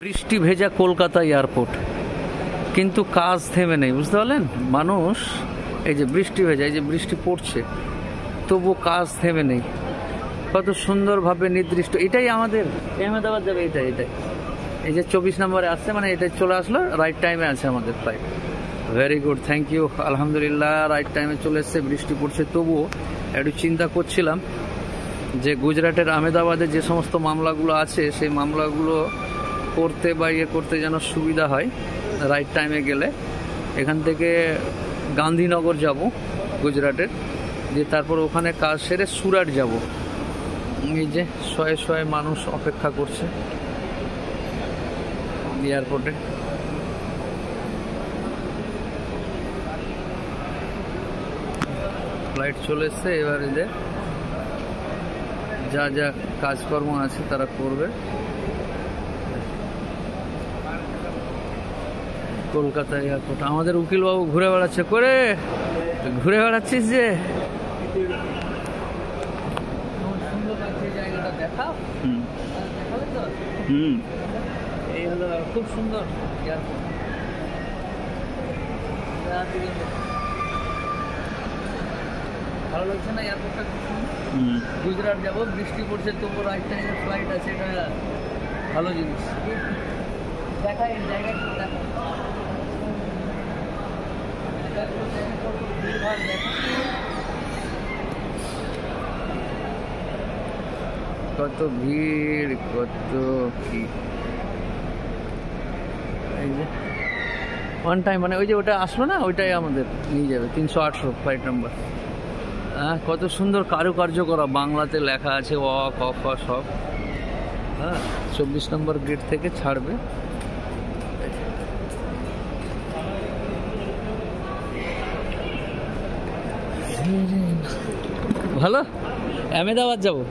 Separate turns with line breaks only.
বৃষ্টি ভেজা কলকাতা এয়ারপোর্ট, কিন্তু কাজ থেমে নেই, বুঝতে পারলেন? মানুষ এই যে বৃষ্টি ভেজা, এই যে বৃষ্টি পড়ছে, তবু কাজ থেমে নেই। কত সুন্দরভাবে নির্দিষ্ট, এটাই আমাদের আহমেদাবাদ যাবে, এটাই এই যে 24 নম্বরে আসছে, মানে এটাই চলে আসলো, রাইট টাইমে আছে আমাদের flight. Very good, thank you, আলহামদুলিল্লাহ, রাইট টাইমে চলে এসছে। বৃষ্টি পড়ছে, তবুও একটু চিন্তা করছিলাম যে গুজরাটের আহমেদাবাদে যে সমস্ত মামলাগুলো আছে, সেই মামলাগুলো করতে বা ইয়ে করতে যেন সুবিধা হয় রাইট টাইমে গেলে। এখান থেকে গান্ধীনগর যাব গুজরাটের, দিয়ে তারপর ওখানে কাজ সেরে সুরাট যাব। এই যে শয়ে শয়ে মানুষ অপেক্ষা করছে এয়ারপোর্টে। ফ্লাইট চলে এসছে, এবার এদের যা যা কাজকর্ম আছে তারা করবে। কলকাতা এয়ারপোর্ট, আমাদের উকিলবাবু ঘুরে বেড়াচ্ছে, ঘুরে বেড়াচ্ছিস যে সুন্দর লাগছে জায়গাটা, দেখা। এই হলো খুব সুন্দর এয়ারপোর্ট। ভালো লাগছে না এয়ারপোর্টটা? গুজরাট যাবো, বৃষ্টি পড়ছে, তবু রাইট টাইমে ফ্লাইট আছে, এটা ভালো জিনিস। দেখা এই জায়গাটা, দেখা কত ভিড়, কত কি। এই যে ওয়ান টাইম, মানে ওই যে ওটা আসলো না, ওইটাই আমাদের নিয়ে যাবে। 308 ফ্লাইট নাম্বার। হ্যাঁ, কত সুন্দর কারুকার্য করা, বাংলাতে লেখা আছে, অ ক খ সব। হ্যাঁ, 24 নম্বর গেট থেকে ছাড়বে। ভালো, আহমেদাবাদ যাবো।